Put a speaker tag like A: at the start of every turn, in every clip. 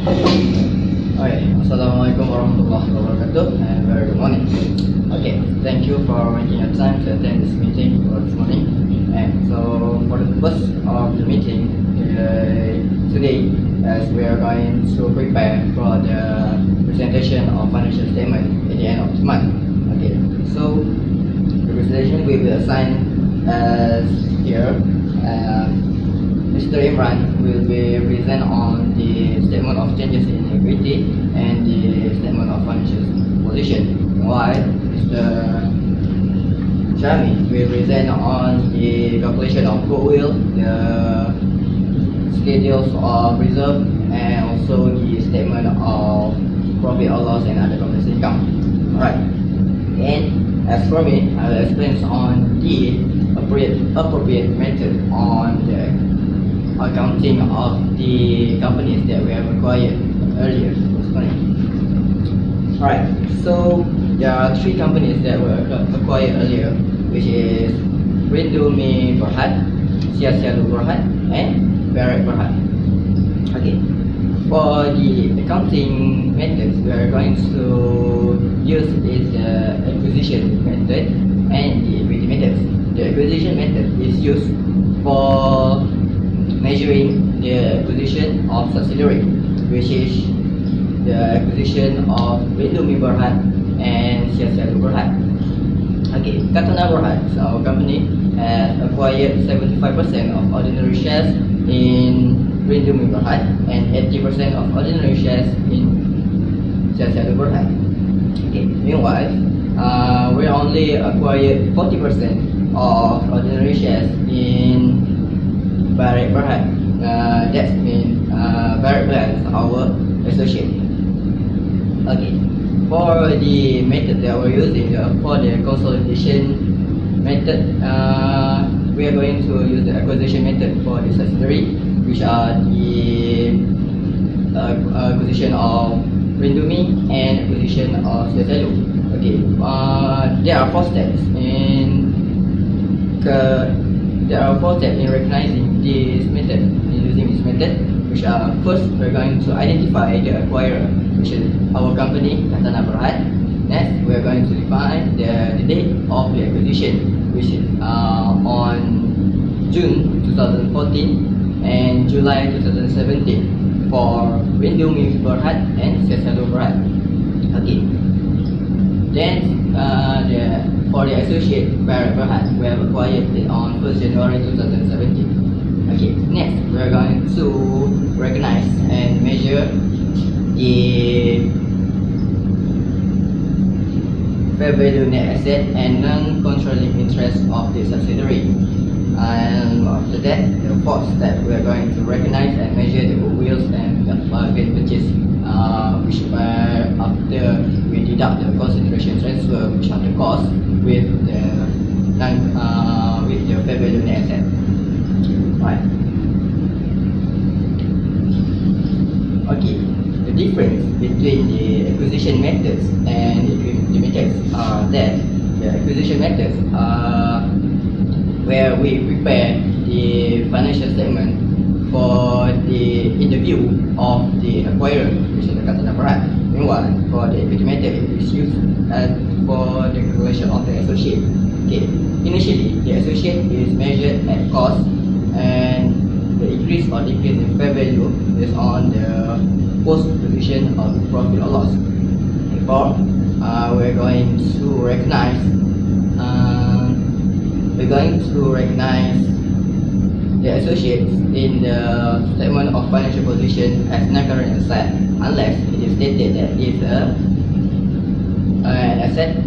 A: Okay, Assalamualaikum warahmatullahi wabarakatuh, and very good morning. Okay, thank you for making your time to attend this meeting for this morning. And so, for the purpose of the meeting today, as we are going to prepare for the presentation of financial statement at the end of the month. Okay, so the presentation will be assigned as here. Mr. Imran will be present on the statement of changes in equity and the statement of financial position, while Mr. Shami will present on the calculation of goodwill, the schedules of reserve, and also the statement of profit or loss and other comprehensive income. Alright, and as for me, I will explain on the appropriate method on the accounting of the companies that we have acquired earlier this morning. Alright, so there are three companies that were acquired earlier, which is Rindomi Berhad, Siasialu Berhad, and Barrett Berhad. Okay, for the accounting methods, we are going to use is the acquisition method and the equity methods. The acquisition method is used for measuring the acquisition of subsidiary, which is the acquisition of Rindomi Berhad and Siasialu Berhad. Okay, CATHANA Berhad, so our company has acquired 75% of ordinary shares in Rindomi Berhad and 80% of ordinary shares in Siasialu Berhad. Okay, meanwhile, we only acquired 40% of ordinary shares in Barrett Berhad. That means Barrett Berhad is our associate. Okay, for the method that we're using for the consolidation method, we are going to use the acquisition method for the subsidiary, which are the acquisition of Rindomi and acquisition of Siasialu. Okay, there are four steps in recognizing this method, in using this method, which are first we're going to identify the acquirer, which is our company, CATHANA Berhad. Next, we're going to define the date of the acquisition, which is on June 2014 and July 2017 for Rindomi Berhad and Siasialu Berhad. Okay. Then for the associate Barrett Berhad, we have acquired it on 1st January 2017. Okay, next we are going to recognize and measure the fair value net asset and non-controlling interest of the subsidiary. And after that, the fourth step, we are going to recognize and measure the goodwills and the bargain purchase, which after we deduct the consideration transfer, which are the cost with the fair value net asset. Right. Okay. The difference between the acquisition methods and the equity methods are that the acquisition methods are where we prepare the financial statement for in the view of the acquirer, which is the CATHANA Berhad. Meanwhile, for the equity method, it is used for the calculation of the associate. Okay, initially the associate is measured at cost, and the increase or decrease in fair value is on the post-acquisition of profit or loss. Therefore, we're going to recognize the associates in the statement of financial position as non-current asset, unless it is stated that it is an asset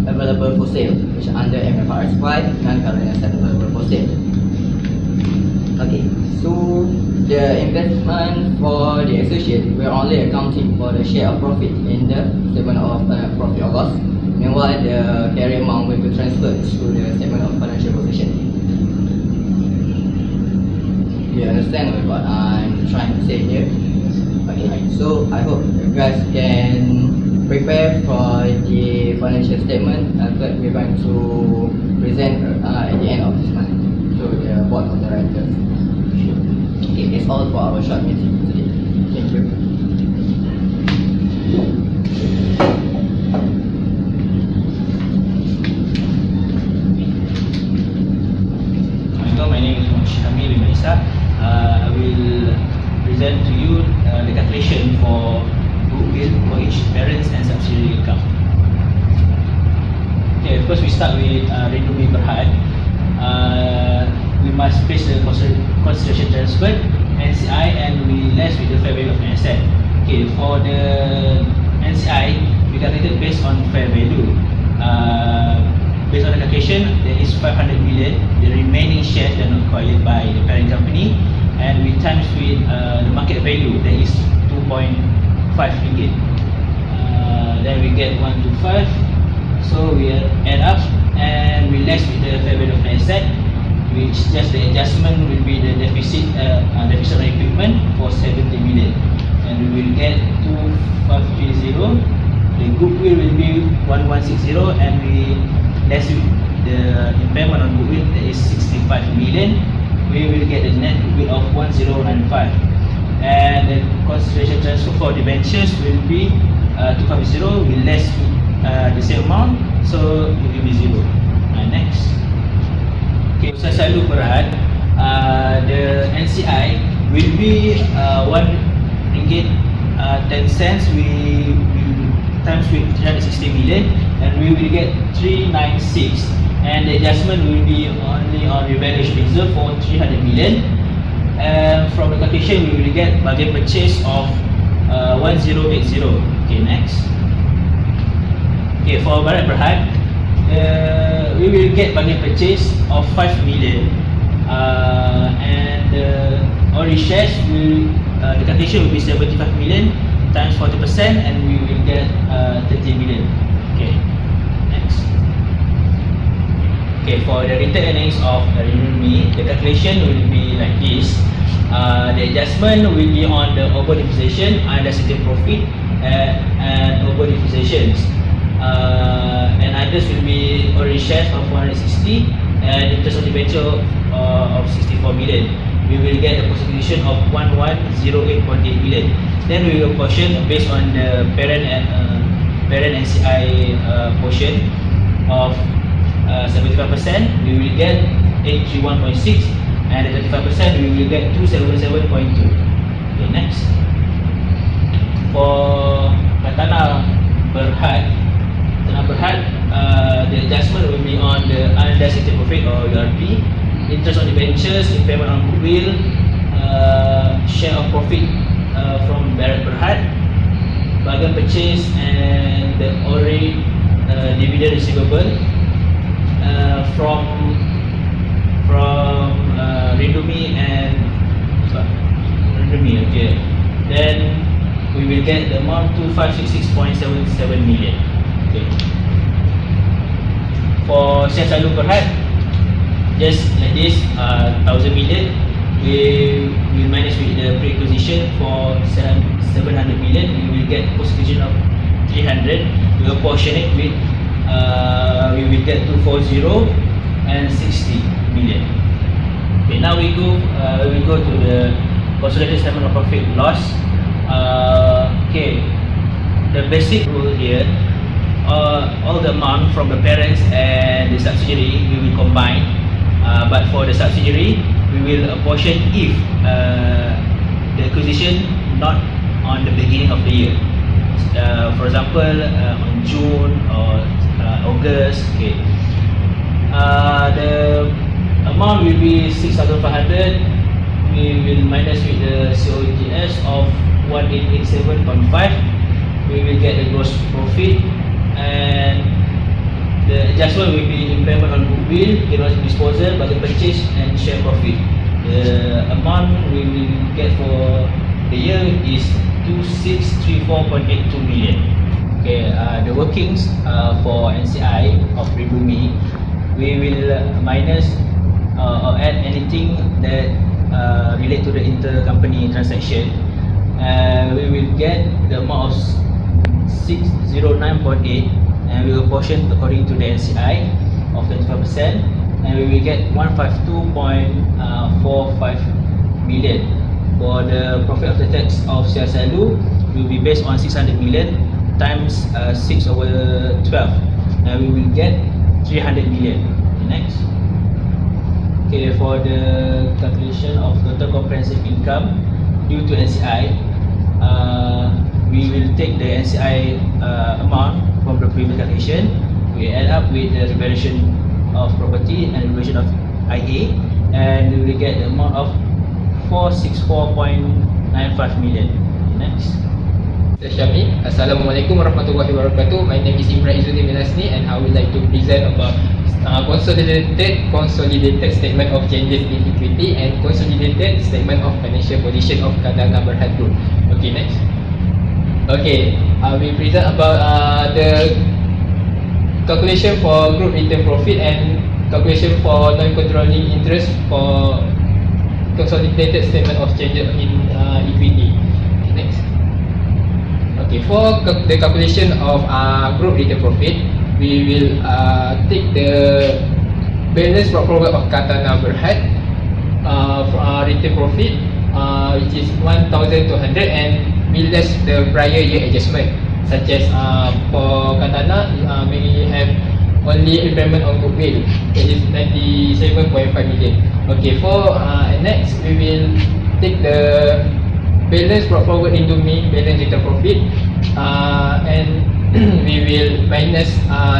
A: available for sale, which under FAR610, non-current asset available for sale. Okay, so the investment for the associate, we are only accounting for the share of profit in the statement of profit or loss. Meanwhile, the carry amount will be transferred to the statement of financial position. Do you understand what I'm trying to say here? Okay, so I hope you guys can prepare for the financial statement that we're going to present at the end of this month to the board of directors. Okay, that's all for our short meeting today. Thank you.
B: start with Rindu Berhad. We must place the consideration transferred, NCI, and we less with the fair value of an asset. Okay, for the NCI, we calculated based on fair value. Based on the calculation, there is 500 million, the remaining shares that are not acquired by the parent company, and we times with the market value, that is 2.5 ringgit. Then we get 125, so we add up and we less with the fair value of the asset, which just the adjustment will be the deficit on equipment for 70 million, and we will get 2530. The goodwill will be 1160, and we less with the impairment on goodwill, that is 65 million. We will get the net goodwill of 1095, and the consideration transfer for debentures will be 250. We less with the same amount, so it will be 0. Next. Okay, Selalu Berhad, the NCI will be 1 ringgit 10 cents. We will times with 360 million, and we will get 396, and the adjustment will be only on revaluation reserve for 300 million. And from the calculation, we will get bargain purchase of 1080. Okay, next. Okay, for Barat Berhad, we will get bargain purchase of 5 million, and the only shares will the calculation will be 75 million times 40%, and we will get 30 million. Okay, next. Okay, for the retained earnings of Rindu, the calculation will be like this. The adjustment will be on the over depreciation, unadjusted profit, and over depreciations. And others will be orange shares of 160, and interest on debenture of 64 million. We will get a contribution of 1108.8 million. Then we will portion based on the parent NCI portion of 75%. We will get 831.6, and the 35% we will get 277.2. Okay, next. For CATHANA Berhad, the adjustment will be on the unadjusted profit or URP, interest on debentures, impairment on goodwill, share of profit from Barat Berhad, bargain purchase, and the already dividend receivable from Rindu and Rindu. Okay, then we will get the amount 2566.77 million. Okay. For share Selalu Berhad, just like this, 1000 million. We will minus with the pre-acquisition for 700 million. We will get post-acquisition of 300. We will portion it with we will get 240 and 60 million. Okay, now we go to the consolidated statement of profit loss. Okay, the basic rule here, all the amount from the parents and the subsidiary we will combine, but for the subsidiary we will apportion if the acquisition not on the beginning of the year. For example, on June or August. Okay, the amount will be 6,500. We will minus with the COGS of 1887.5. We will get the gross profit, and the adjustment will be impairment on goodwill, gain on disposal, bargain purchase, and share profit. The amount we will get for the year is 2634.82 million. Okay, the workings for NCI of Rindu, we will minus or add anything that relate to the intercompany transaction. We will get the amount of 609.8, and we will portion according to the NCI of 25%, and we will get 152.45 million. For the profit after tax of share Selalu will be based on 600 million times 6/12, and we will get 300 million. Next. Okay, for the calculation of total comprehensive income due to NCI, we will take the NCI amount from the previous calculation. we add up with the revaluation of property and revaluation of IA, and we will get the amount of 464.95 million. Next.
C: Mr. Syami, Assalamualaikum warahmatullahi wabarakatuh. My name is Imran Izzuddin Minasni, and I would like to present about consolidated statement of changes in equity and consolidated statement of financial position of CATHANA Berhad Group. Okay, next. Okay, we present about the calculation for group return profit and calculation for non-controlling interest for consolidated statement of changes in equity. Okay, next. Okay, for the calculation of group return profit, we will take the balance brought forward of CATHANA Berhad return profit, which is 1,200, and we less the prior year adjustment, such as for CATHANA we have only impairment on goodwill, that is 97.5 million. Okay, for next we will take the balance brought forward into balance return profit, and we will minus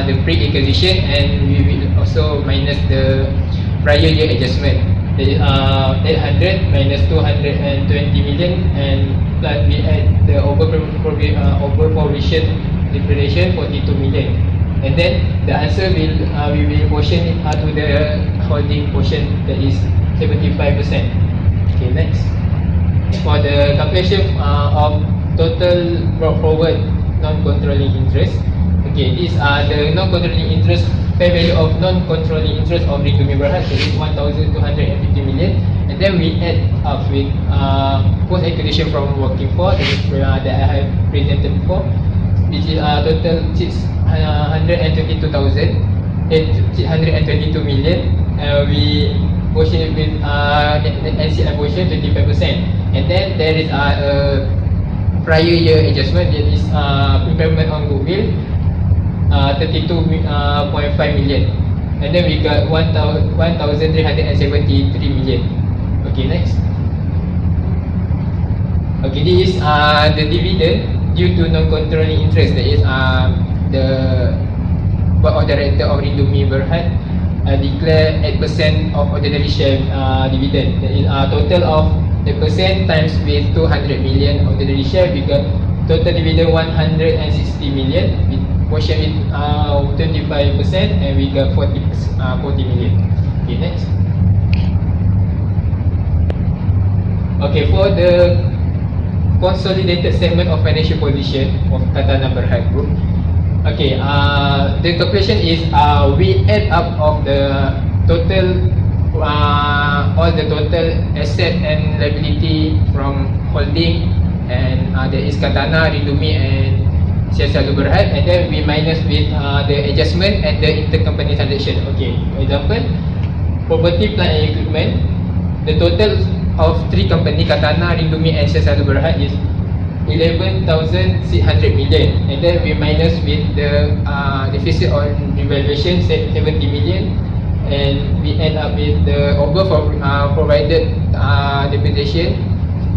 C: the pre-acquisition, and we will also minus the prior year adjustment, that is 800 minus 220 million, and plus we add the over provision depreciation 42 million, and then the answer will we will portion it to the holding portion, that is 75%. Okay, next. For the calculation of total brought forward non-controlling interest, okay, these are the non-controlling interest, fair value of non-controlling interest of Ringgit Berhad, that is 1,250 million, and then we add up with post-acquisition from working for, that I have presented before, which is total 622 million. We portion it with NCI portion 25%, and then there is a prior year adjustment, that is impairment on goodwill 32.5 million, and then we got 1,373 million. Okay, next. Okay, this is the dividend due to non-controlling interest, that is the board of director of Ringgit Berhad declare 8% of ordinary share dividend, that is total of the percent times with 200 million ordinary share, we got total dividend 160 million, we portion it 25%, and we got 40 million. Okay, next. Okay, for the consolidated statement of financial position of CATHANA Berhad Group, okay, the calculation is we add up of the total all the total asset and liability from holding, and there is CATHANA, Ringgit, and CSL Berhad, and then we minus with the adjustment and the intercompany transaction. Okay, for example, property, plant and equipment, the total of three company, CATHANA, Ringgit, and CSL Berhad, is 11,600 million, and then we minus with the deficit on revaluation 70 million, and we end up with the over provided depreciation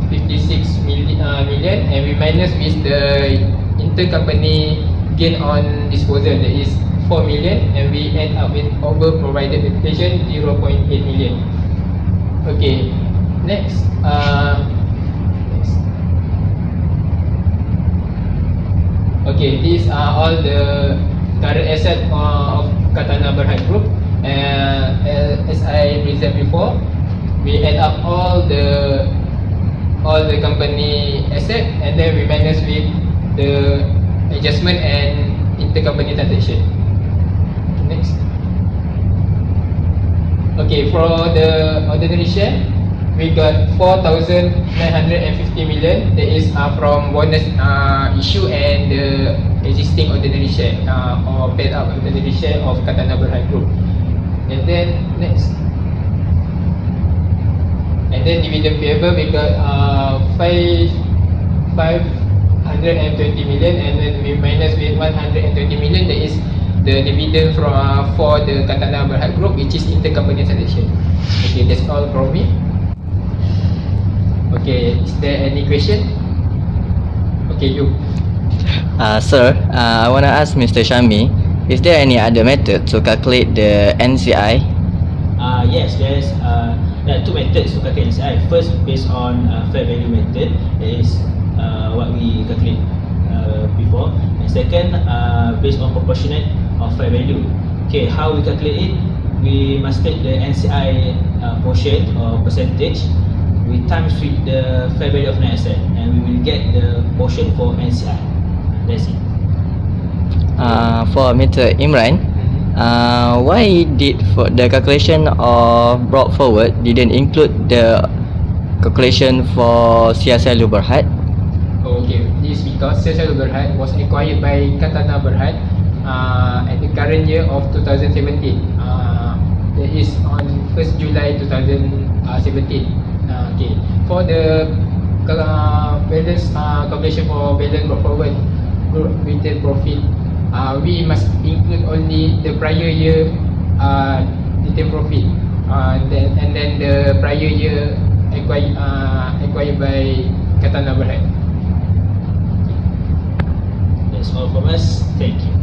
C: 56 million, and we minus with the intercompany gain on disposal, that is 4 million, and we end up with over provided depreciation 0.8 million. Okay, next. Okay, these are all the current asset of CATHANA Berhad Group. As I presented before, we add up all the company asset, and then we minus with the adjustment and intercompany transaction. Next. Okay, for the ordinary share, we got 4,950 million, that is from bonus issue and the existing ordinary share or paid up ordinary share of CATHANA Berhad Group. And then next, and then dividend payable, we got 520 million, and then we minus with 120 million, that is the dividend for the CATHANA Berhad Group, which is intercompany transaction. Okay, that's all from me. Okay, is there any question? Okay, you.
A: Sir, I want to ask Mr. Shami, is there any other method to calculate the NCI?
B: Yes, there are two methods to calculate NCI. First, based on fair value method, that is what we calculate before. And second, based on proportionate of fair value. Okay, how we calculate it? We must take the NCI portion or percentage. We times with the fair value of net asset, and we will get the portion for NCI. That's it.
A: For Mr. Imran, why did for the calculation of brought forward didn't include the calculation for CSL Berhad?
C: Okay, this is because CSL Berhad was acquired by CATHANA Berhad at the current year of 2017. That is on 1st July 2017. Okay, for the balance calculation for balance brought forward group retail profit, we must include only the prior year retail profit, and then the prior year acquired by CATHANA Berhad.
B: That's all from us. Thank you.